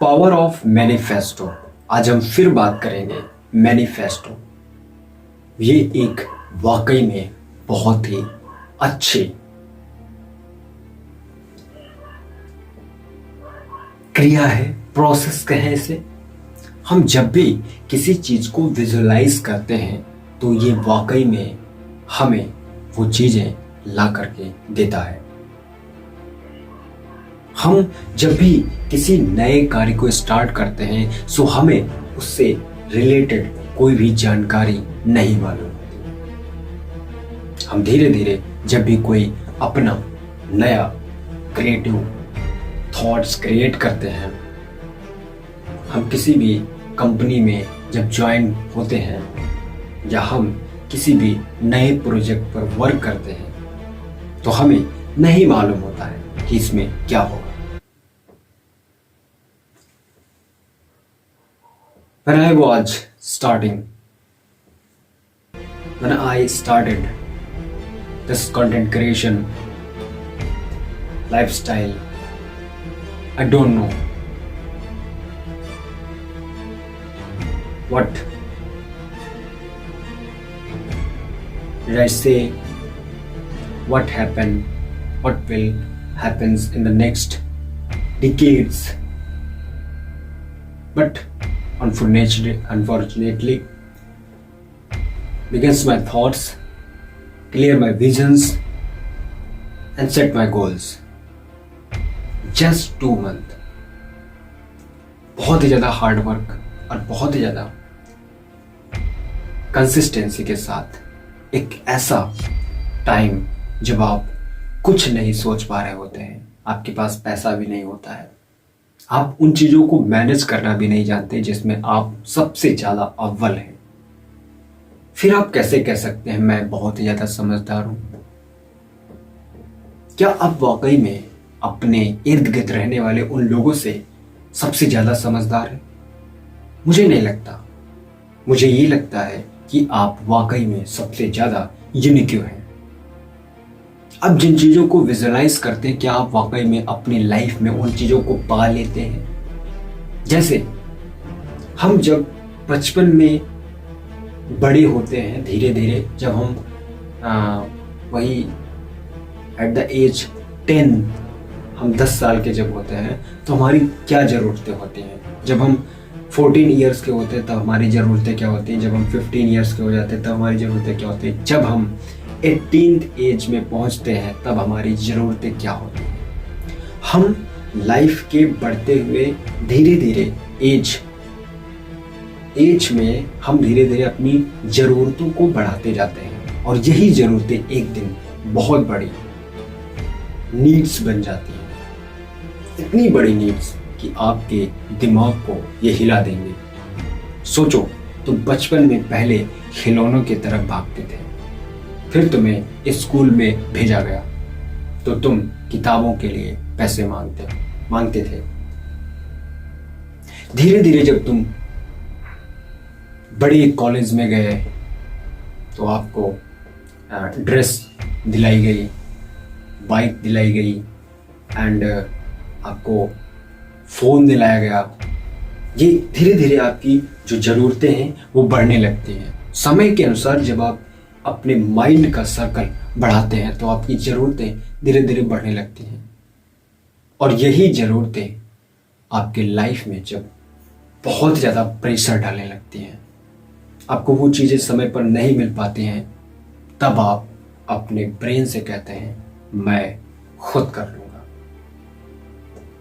Power of manifesto. आज हम फिर बात करेंगे मैनिफेस्टो। ये एक वाकई में बहुत ही अच्छी क्रिया है, प्रोसेस कहें इसे। हम जब भी किसी चीज को विजुअलाइज करते हैं तो ये वाकई में हमें वो चीजें ला करके देता है। हम जब भी किसी नए कार्य को स्टार्ट करते हैं सो हमें उससे रिलेटेड कोई भी जानकारी नहीं मालूम होती। हम धीरे धीरे जब भी कोई अपना नया क्रिएटिव थॉट्स क्रिएट करते हैं, हम किसी भी कंपनी में जब ज्वाइन होते हैं या हम किसी भी नए प्रोजेक्ट पर वर्क करते हैं तो हमें नहीं मालूम होता है कि इसमें क्या होगा। When I was starting, when I started this content creation lifestyle, I don't know what did I say, what happened, what will happens in the next decades, but unfortunately begins my thoughts, clear my visions and set my goals. Just 2 months, बहुत ही ज़्यादा hard work और बहुत ही ज़्यादा consistency के साथ एक ऐसा time जब आप कुछ नहीं सोच पा रहे होते हैं, आपके पास पैसा भी नहीं होता है, आप उन चीजों को मैनेज करना भी नहीं जानते जिसमें आप सबसे ज्यादा अव्वल हैं, फिर आप कैसे कह सकते हैं मैं बहुत ही ज्यादा समझदार हूं? क्या आप वाकई में अपने इर्द गिर्द रहने वाले उन लोगों से सबसे ज्यादा समझदार हैं? मुझे नहीं लगता। मुझे ये लगता है कि आप वाकई में सबसे ज्यादा यूनिक हैं। अब जिन चीजों को विजुअलाइज करते हैं, क्या आप वाकई में अपनी लाइफ में उन चीजों को पा लेते हैं? जैसे हम जब बचपन में बड़े होते हैं, धीरे धीरे जब हम वही एट द एज 10 हम 10 साल के जब होते हैं तो हमारी क्या ज़रूरतें होती हैं। जब हम 14 ईयर्स के होते हैं तब हमारी ज़रूरतें क्या होती हैं। जब हम 15 ईयर्स के हो जाते हैं तब हमारी ज़रूरतें क्या होती हैं। जब हम 18th एज में पहुंचते हैं तब हमारी ज़रूरतें क्या होती हैं। हम लाइफ के बढ़ते हुए धीरे धीरे एज में हम धीरे धीरे अपनी ज़रूरतों को बढ़ाते जाते हैं और यही ज़रूरतें एक दिन बहुत बड़ी नीड्स बन जाती हैं। इतनी बड़ी नीड्स कि आपके दिमाग को ये हिला देंगे। सोचो, तो बचपन में पहले खिलौनों की तरफ भागते थे, फिर तुम्हें स्कूल में भेजा गया तो तुम किताबों के लिए पैसे मांगते थे। धीरे धीरे जब तुम बड़ी कॉलेज में गए तो आपको ड्रेस दिलाई गई, बाइक दिलाई गई एंड आपको फ़ोन दिलाया गया। ये धीरे धीरे आपकी जो ज़रूरतें हैं वो बढ़ने लगती हैं। समय के अनुसार जब आप अपने माइंड का सर्कल बढ़ाते हैं तो आपकी ज़रूरतें धीरे धीरे बढ़ने लगती हैं और यही ज़रूरतें आपके लाइफ में जब बहुत ज़्यादा प्रेशर डालने लगती हैं, आपको वो चीज़ें समय पर नहीं मिल पाती हैं, तब आप अपने ब्रेन से कहते हैं मैं खुद कर लूँगा,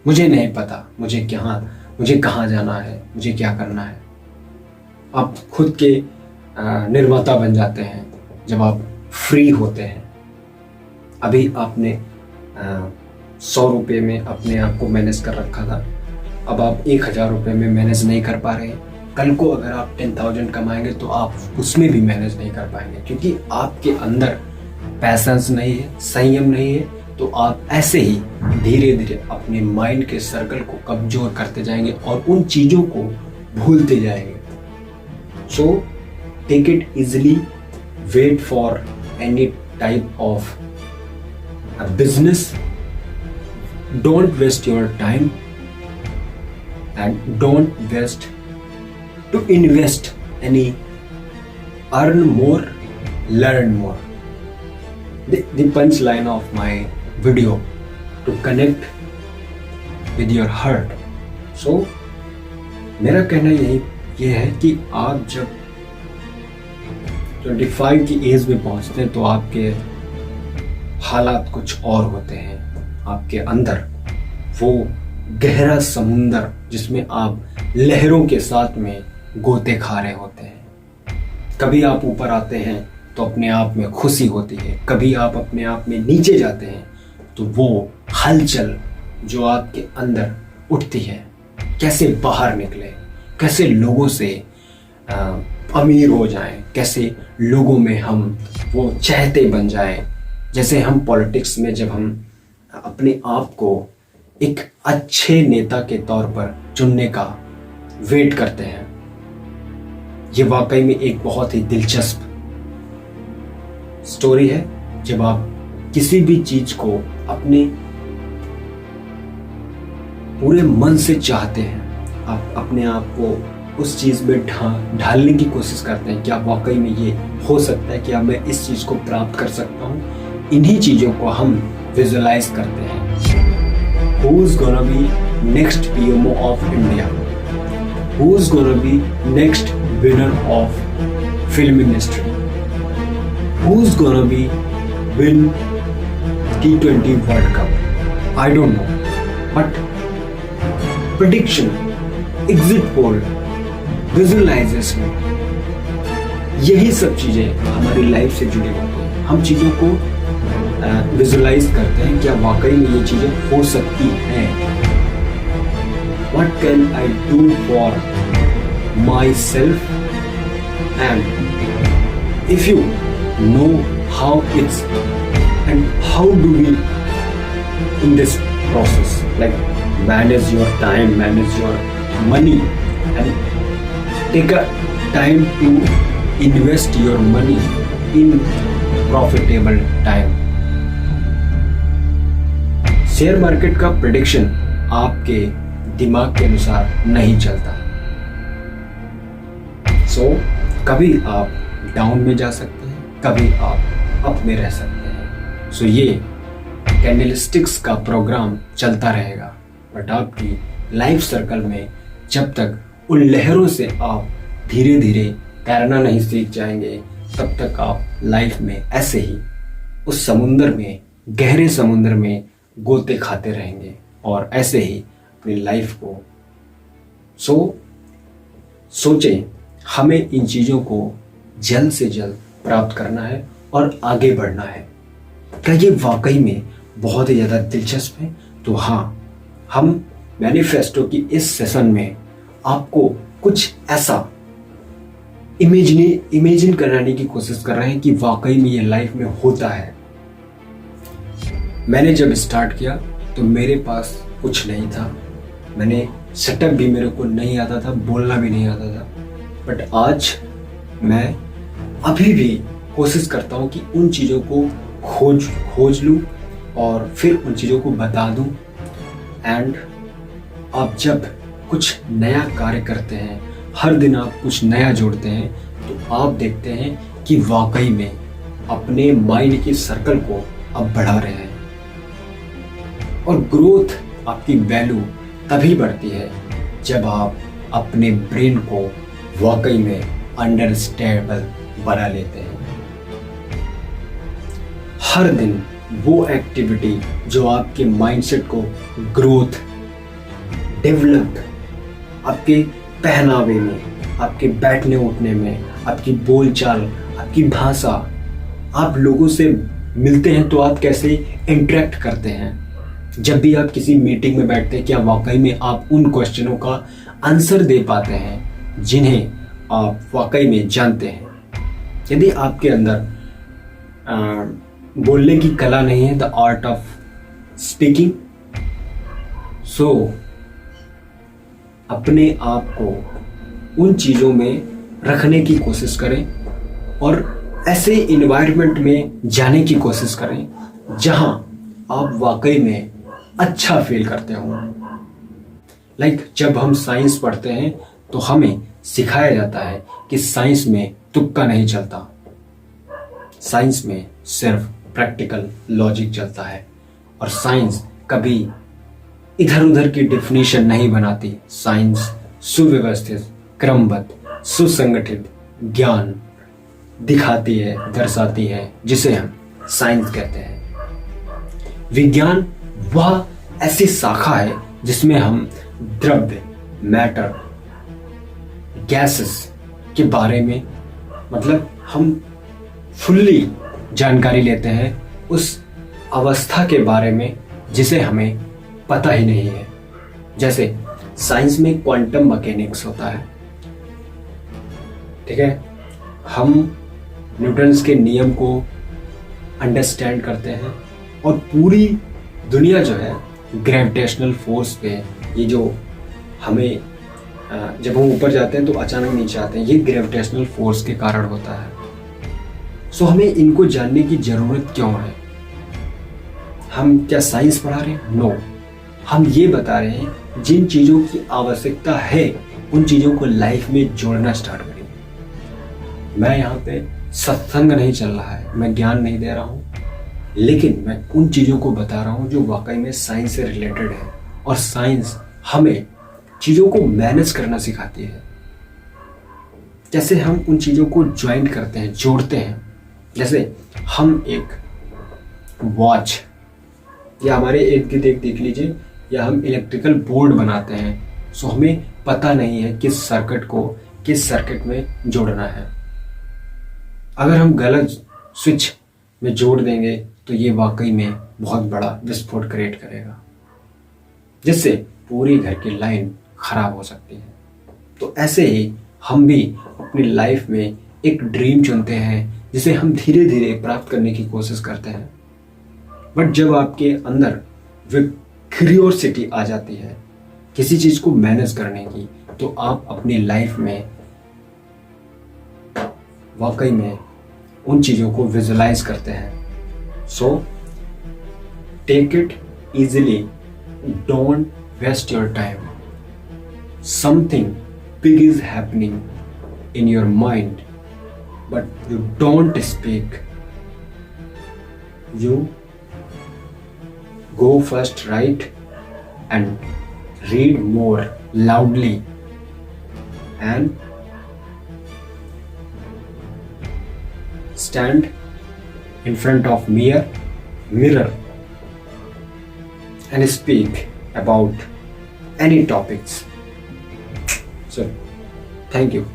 मुझे नहीं पता मुझे कहाँ जाना है, मुझे क्या करना है। आप खुद के निर्माता बन जाते हैं जब आप फ्री होते हैं। अभी आपने 100 रुपये में अपने आप को मैनेज कर रखा था, अब आप 1000 रुपये में मैनेज नहीं कर पा रहे हैं। कल को अगर आप 10,000 कमाएंगे तो आप उसमें भी मैनेज नहीं कर पाएंगे क्योंकि आपके अंदर पैशंस नहीं है, संयम नहीं है। तो आप ऐसे ही धीरे धीरे अपने माइंड के सर्कल को कमजोर करते जाएंगे और उन चीज़ों को भूलते जाएंगे। So take it easily, wait for any type of a business, don't waste your time, and don't waste to invest any, earn more, learn more. The punchline of my video to connect with your heart. So मेरा कहना ये है कि आप जब 25 की as में पहुंचते हैं तो आपके हालात कुछ और होते हैं। आपके अंदर वो गहरा समुंदर जिसमें आप लहरों के साथ में गोते खा रहे होते हैं। कभी आप ऊपर आते हैं तो अपने आप में खुशी होती है, कभी आप अपने आप में नीचे जाते हैं तो वो हलचल जो आपके अंदर उठती है, कैसे बाहर निकले, कैसे लोगों से अमीर हो जाएं, कैसे लोगों में हम वो चाहते बन जाएं। जैसे हम पॉलिटिक्स में जब हम अपने आप को एक अच्छे नेता के तौर पर चुनने का वेट करते हैं, ये वाकई में एक बहुत ही दिलचस्प स्टोरी है। जब आप किसी भी चीज को अपने पूरे मन से चाहते हैं, आप अपने आप को उस चीज में ढालने की कोशिश करते हैं, क्या वाकई में ये हो सकता है, क्या मैं इस चीज को प्राप्त कर सकता हूँ। इन्हीं चीजों को हम विजुअलाइज करते हैं। Who is gonna be next PMO of India? Who is gonna be next winner of film industry? Who is gonna be win T20 World Cup? I don't know, but prediction, exit poll, visualization, यही सब चीजें हमारी life से जुड़ी होती हैं। हम चीजों को विजुलाइज करते हैं, क्या वाकई में ये चीजें हो सकती हैं। What can I do for myself? And if you know how it's and how do we in this process, like manage your time, manage your money, and take a time to invest your money in profitable time. Share market का prediction आपके दिमाग के अनुसार नहीं चलता। सो कभी आप down में जा सकते हैं, कभी आप अप में रह सकते हैं। सो ये कैंडलस्टिक्स का प्रोग्राम चलता रहेगा, बट आपकी लाइफ सर्कल में जब तक उन लहरों से आप धीरे धीरे तैरना नहीं सीख जाएंगे, तब तक आप लाइफ में ऐसे ही उस समुंदर में, गहरे समुंदर में गोते खाते रहेंगे और ऐसे ही अपनी लाइफ को सोचें। हमें इन चीज़ों को जल्द से जल्द प्राप्त करना है और आगे बढ़ना है। क्या ये वाकई में बहुत ही ज़्यादा दिलचस्प है? तो हाँ, हम मैनिफेस्टो की इस सेशन में आपको कुछ ऐसा इमेजिन कराने की कोशिश कर रहे हैं कि वाकई में ये लाइफ में होता है। मैंने जब स्टार्ट किया तो मेरे पास कुछ नहीं था, मैंने सेटअप भी मेरे को नहीं आता था, बोलना भी नहीं आता था, बट आज मैं अभी भी कोशिश करता हूँ कि उन चीज़ों को खोज लूँ और फिर उन चीज़ों को बता दूँ। एंड आप जब कुछ नया कार्य करते हैं, हर दिन आप कुछ नया जोड़ते हैं, तो आप देखते हैं कि वाकई में अपने माइंड की सर्कल को आप बढ़ा रहे हैं। और ग्रोथ, आपकी वैल्यू तभी बढ़ती है जब आप अपने ब्रेन को वाकई में अंडरस्टैंडेबल बना लेते हैं। हर दिन वो एक्टिविटी जो आपके माइंडसेट को ग्रोथ, डेवलप, आपके पहनावे में, आपके बैठने उठने में, आपकी बोलचाल, आपकी भाषा, आप लोगों से मिलते हैं तो आप कैसे इंटरेक्ट करते हैं। जब भी आप किसी मीटिंग में बैठते हैं, क्या वाकई में आप उन क्वेश्चनों का आंसर दे पाते हैं जिन्हें आप वाकई में जानते हैं। यदि आपके अंदर बोलने की कला नहीं है, द आर्ट ऑफ स्पीकिंग, सो अपने आप को उन चीज़ों में रखने की कोशिश करें और ऐसे इन्वायरमेंट में जाने की कोशिश करें जहां आप वाकई में अच्छा फील करते हो। जब हम साइंस पढ़ते हैं तो हमें सिखाया जाता है कि साइंस में तुक्का नहीं चलता, साइंस में सिर्फ प्रैक्टिकल लॉजिक चलता है, और साइंस कभी इधर उधर की डेफिनेशन नहीं बनाती। साइंस सुव्यवस्थित, क्रमबद्ध, सुसंगठित ज्ञान दिखाती है, दर्शाती है, जिसे हम साइंस कहते हैं। विज्ञान वह ऐसी शाखा है जिसमें हम द्रव्य, मैटर, गैसेस के बारे में हम फुल्ली जानकारी लेते हैं उस अवस्था के बारे में जिसे हमें पता ही नहीं है। जैसे साइंस में क्वांटम मैकेनिक्स होता है, ठीक है, हम न्यूटन्स के नियम को अंडरस्टैंड करते हैं, और पूरी दुनिया जो है ग्रेविटेशनल फोर्स पे, ये जो हमें जब हम ऊपर जाते हैं तो अचानक नीचे आते हैं, ये ग्रेविटेशनल फोर्स के कारण होता है। सो हमें इनको जानने की जरूरत क्यों है? हम क्या साइंस पढ़ा रहे हैं? नो, हम ये बता रहे हैं जिन चीज़ों की आवश्यकता है उन चीज़ों को लाइफ में जोड़ना स्टार्ट करिए। मैं यहाँ पे सत्संग नहीं चल रहा है, मैं ज्ञान नहीं दे रहा हूँ, लेकिन मैं उन चीज़ों को बता रहा हूँ जो वाकई में साइंस से रिलेटेड है, और साइंस हमें चीज़ों को मैनेज करना सिखाती है। जैसे हम उन चीज़ों को ज्वाइन करते हैं, जोड़ते हैं। जैसे हम एक वॉच या हमारे इर्द गिर्द एक देख लीजिए, या हम इलेक्ट्रिकल बोर्ड बनाते हैं, सो हमें पता नहीं है किस सर्किट को किस सर्किट में जोड़ना है। अगर हम गलत स्विच में जोड़ देंगे तो ये वाकई में बहुत बड़ा विस्फोट क्रिएट करेगा, जिससे पूरी घर की लाइन खराब हो सकती है। तो ऐसे ही हम भी अपनी लाइफ में एक ड्रीम चुनते हैं जिसे हम धीरे धीरे प्राप्त करने की कोशिश करते हैं। बट जब आपके अंदर वो क्यूरियोसिटी आ जाती है किसी चीज को मैनेज करने की, तो आप अपनी लाइफ में वाकई में उन चीजों को विजुलाइज करते हैं। So take it easily, don't waste your time. Something big is happening in your mind, but you don't speak. You go first, right, and read more loudly, and stand in front of mirror and speak about any topics. So thank you.